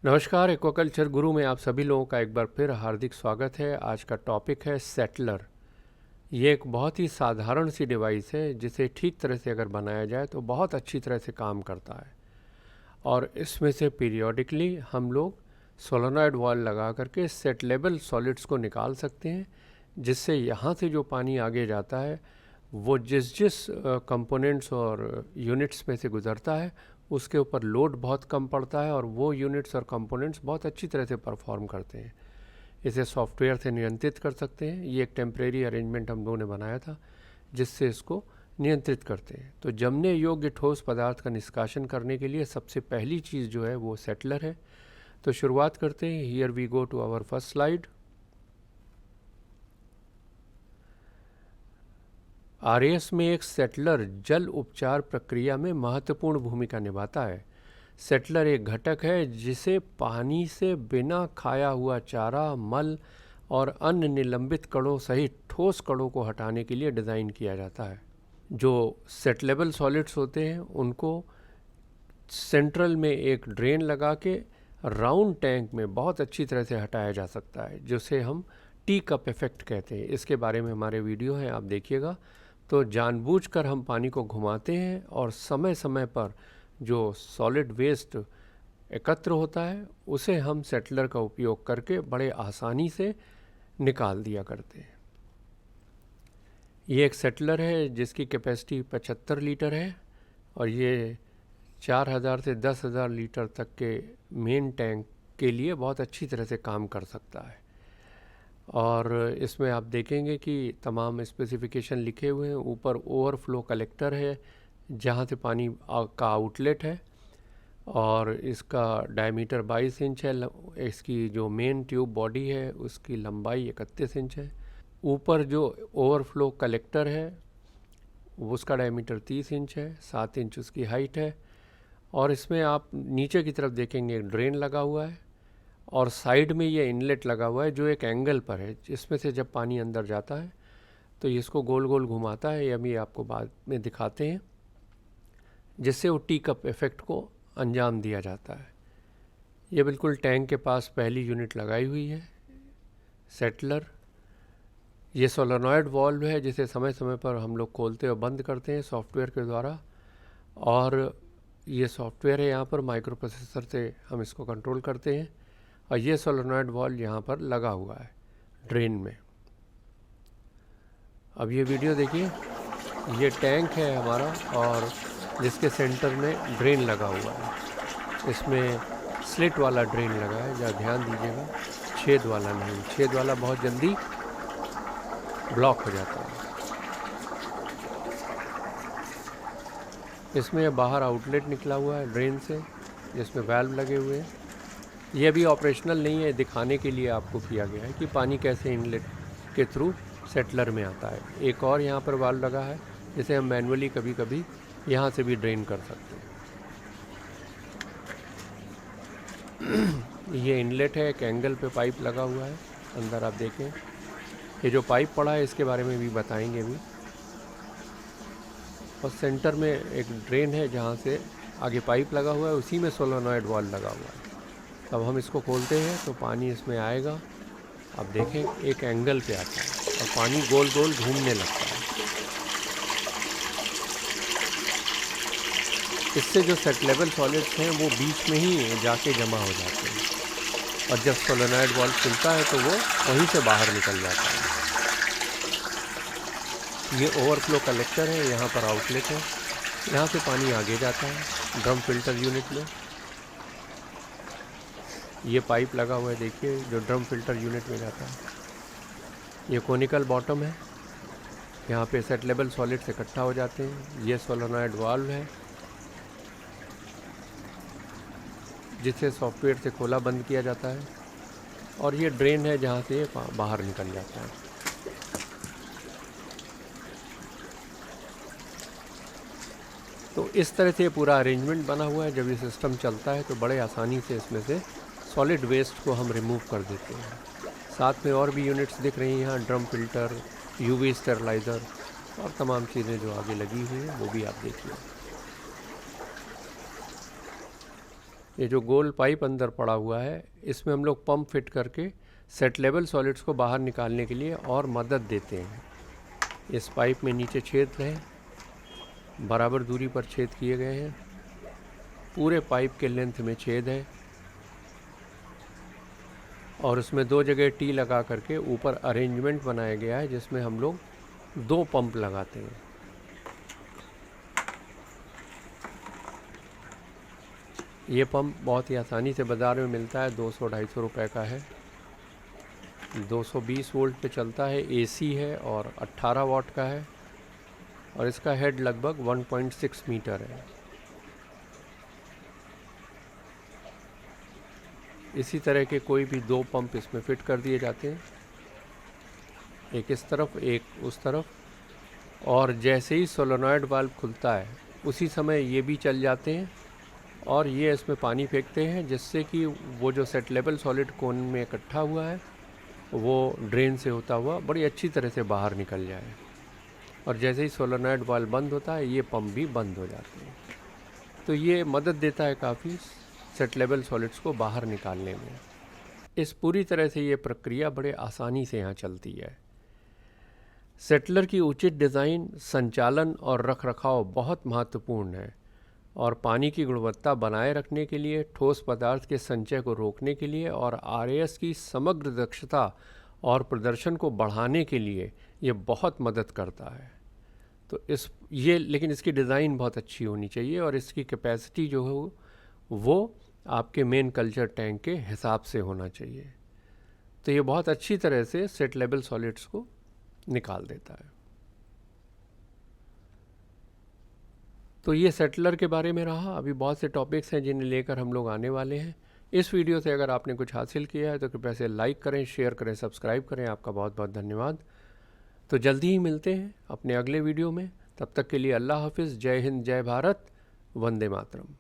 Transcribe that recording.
नमस्कार, एक्वाकल्चर गुरु में आप सभी लोगों का एक बार फिर हार्दिक स्वागत है। आज का टॉपिक है सेटलर। ये एक बहुत ही साधारण सी डिवाइस है जिसे ठीक तरह से अगर बनाया जाए तो बहुत अच्छी तरह से काम करता है। और इसमें से पीरियोडिकली हम लोग सोलेनॉइड वाल्व लगा करके सेटलेबल सॉलिड्स को निकाल सकते हैं, जिससे यहाँ से जो पानी आगे जाता है वो जिस जिस कंपोनेंट्स और यूनिट्स में से गुज़रता है उसके ऊपर लोड बहुत कम पड़ता है और वो यूनिट्स और कंपोनेंट्स बहुत अच्छी तरह से परफॉर्म करते हैं। इसे सॉफ्टवेयर से नियंत्रित कर सकते हैं। ये एक टेम्परेरी अरेंजमेंट हम लोगों ने बनाया था जिससे इसको नियंत्रित करते हैं। तो जमने योग्य ठोस पदार्थ का निष्कासन करने के लिए सबसे पहली चीज़ जो है वो सेटलर है। तो शुरुआत करते हैं। Here we go to our first slide. RAS में एक सेटलर जल उपचार प्रक्रिया में महत्वपूर्ण भूमिका निभाता है। सेटलर एक घटक है जिसे पानी से बिना खाया हुआ चारा, मल और अन्य निलंबित कणों सहित ठोस कणों को हटाने के लिए डिज़ाइन किया जाता है। जो सेटलेबल सॉलिड्स होते हैं उनको सेंट्रल में एक ड्रेन लगा के राउंड टैंक में बहुत अच्छी तरह से हटाया जा सकता है, जिसे हम टी कप इफ़ेक्ट कहते हैं। इसके बारे में हमारे वीडियो हैं, आप देखिएगा। तो जानबूझकर हम पानी को घुमाते हैं और समय समय पर जो सॉलिड वेस्ट एकत्र होता है उसे हम सेटलर का उपयोग करके बड़े आसानी से निकाल दिया करते हैं। ये एक सेटलर है जिसकी कैपेसिटी 75 लीटर है और ये 4000 से 10,000 लीटर तक के मेन टैंक के लिए बहुत अच्छी तरह से काम कर सकता है। और इसमें आप देखेंगे कि तमाम स्पेसिफिकेशन लिखे हुए हैं। ऊपर ओवरफ्लो कलेक्टर है जहाँ से पानी का आउटलेट है और इसका डायमीटर 22 इंच है। इसकी जो मेन ट्यूब बॉडी है उसकी लंबाई 31 इंच है। ऊपर जो ओवरफ्लो कलेक्टर है उसका डायमीटर 30 इंच है, 7 इंच उसकी हाइट है। और इसमें आप नीचे की तरफ देखेंगे एक ड्रेन लगा हुआ है और साइड में ये इनलेट लगा हुआ है जो एक एंगल पर है, जिसमें से जब पानी अंदर जाता है तो इसको गोल गोल घुमाता है। ये अभी आपको बाद में दिखाते हैं, जिससे वो टी कप इफ़ेक्ट को अंजाम दिया जाता है। ये बिल्कुल टैंक के पास पहली यूनिट लगाई हुई है सेटलर। ये सोलेनॉइड वाल्व है जिसे समय समय पर हम लोग खोलते और बंद करते हैं सॉफ्टवेयर के द्वारा। और ये सॉफ्टवेयर है, यहाँ पर माइक्रो प्रोसेसर से हम इसको कंट्रोल करते हैं। और ये सोलेनॉइड वाल्व यहाँ पर लगा हुआ है ड्रेन में। अब ये वीडियो देखिए, ये टैंक है हमारा और जिसके सेंटर में ड्रेन लगा हुआ है। इसमें स्लिट वाला ड्रेन लगा है, जरा ध्यान दीजिएगा, छेद वाला नहीं। छेद वाला बहुत जल्दी ब्लॉक हो जाता है। इसमें बाहर आउटलेट निकला हुआ है ड्रेन से, जिसमें वाल्व लगे हुए हैं। ये अभी ऑपरेशनल नहीं है, दिखाने के लिए आपको किया गया है कि पानी कैसे इनलेट के थ्रू सेटलर में आता है। एक और यहाँ पर वाल्व लगा है जिसे हम मैनुअली कभी कभी यहाँ से भी ड्रेन कर सकते हैं। ये इनलेट है, एक एंगल पे पाइप लगा हुआ है अंदर, आप देखें। ये जो पाइप पड़ा है इसके बारे में भी बताएंगे भी। और सेंटर में एक ड्रेन है जहाँ से आगे पाइप लगा हुआ है, उसी में सोलेनॉइड वाल्व लगा हुआ है। अब हम इसको खोलते हैं तो पानी इसमें आएगा। अब देखें एक एंगल पे आता है और पानी गोल गोल घूमने लगता है। इससे जो सेटलेबल सॉलिड्स हैं वो बीच में ही जाके जमा हो जाते हैं और जब सोलेनॉइड वाल्व खुलता है तो वो वहीं से बाहर निकल जाता है। ये ओवरफ्लो कलेक्टर है, यहाँ पर आउटलेट है, यहाँ से पानी आगे जाता है ड्रम फिल्टर यूनिट में। ये पाइप लगा हुआ है देखिए, जो ड्रम फिल्टर यूनिट में जाता है। ये कोनिकल बॉटम है, यहाँ पे सेटलेबल सॉलिड्स इकट्ठा हो जाते हैं। ये सोलेनॉइड वाल्व है जिसे सॉफ्टवेयर से खोला बंद किया जाता है। और ये ड्रेन है जहाँ से ये बाहर निकल जाता है। तो इस तरह से पूरा अरेंजमेंट बना हुआ है। जब ये सिस्टम चलता है तो बड़े आसानी से इसमें से सॉलिड वेस्ट को हम रिमूव कर देते हैं। साथ में और भी यूनिट्स दिख रही हैं यहाँ, ड्रम फिल्टर, यूवी स्टेरलाइज़र और तमाम चीज़ें जो आगे लगी हुई हैं वो भी आप देखिए। ये जो गोल पाइप अंदर पड़ा हुआ है, इसमें हम लोग पंप फिट करके सेट लेवल सॉलिड्स को बाहर निकालने के लिए और मदद देते हैं। इस पाइप में नीचे छेद हैं, बराबर दूरी पर छेद किए गए हैं, पूरे पाइप के लेंथ में छेद है और उसमें 2 जगह टी लगा करके ऊपर अरेंजमेंट बनाया गया है जिसमें हम लोग 2 पंप लगाते हैं। ये पंप बहुत ही आसानी से बाज़ार में मिलता है, 200-250 रुपए का है, 220 वोल्ट पे चलता है, एसी है और 18 वाट का है और इसका हेड लगभग 1.6 मीटर है। इसी तरह के कोई भी 2 पंप इसमें फिट कर दिए जाते हैं, एक इस तरफ एक उस तरफ, और जैसे ही सोलेनॉइड वाल्व खुलता है उसी समय ये भी चल जाते हैं और ये इसमें पानी फेंकते हैं जिससे कि वो जो सेट लेवल सॉलिड कोन में इकट्ठा हुआ है वो ड्रेन से होता हुआ बड़ी अच्छी तरह से बाहर निकल जाए। और जैसे ही सोलेनॉइड वाल्व बंद होता है ये पंप भी बंद हो जाते हैं। तो ये मदद देता है काफ़ी सेट लेवल सॉलिड्स को बाहर निकालने में। इस पूरी तरह से ये प्रक्रिया बड़े आसानी से यहाँ चलती है। सेटलर की उचित डिज़ाइन, संचालन और रखरखाव बहुत महत्वपूर्ण है और पानी की गुणवत्ता बनाए रखने के लिए, ठोस पदार्थ के संचय को रोकने के लिए और आरएएस की समग्र दक्षता और प्रदर्शन को बढ़ाने के लिए ये बहुत मदद करता है। तो लेकिन इसकी डिज़ाइन बहुत अच्छी होनी चाहिए और इसकी कैपेसिटी जो है वो आपके मेन कल्चर टैंक के हिसाब से होना चाहिए। तो ये बहुत अच्छी तरह से सेट लेवल सॉलिड्स को निकाल देता है। तो ये सेटलर के बारे में रहा। अभी बहुत से टॉपिक्स हैं जिन्हें लेकर हम लोग आने वाले हैं। इस वीडियो से अगर आपने कुछ हासिल किया है तो कृपया से लाइक करें, शेयर करें, सब्सक्राइब करें। आपका बहुत बहुत धन्यवाद। तो जल्दी ही मिलते हैं अपने अगले वीडियो में। तब तक के लिए अल्लाह हाफिज़। जय हिंद, जय भारत, वंदे मातरम।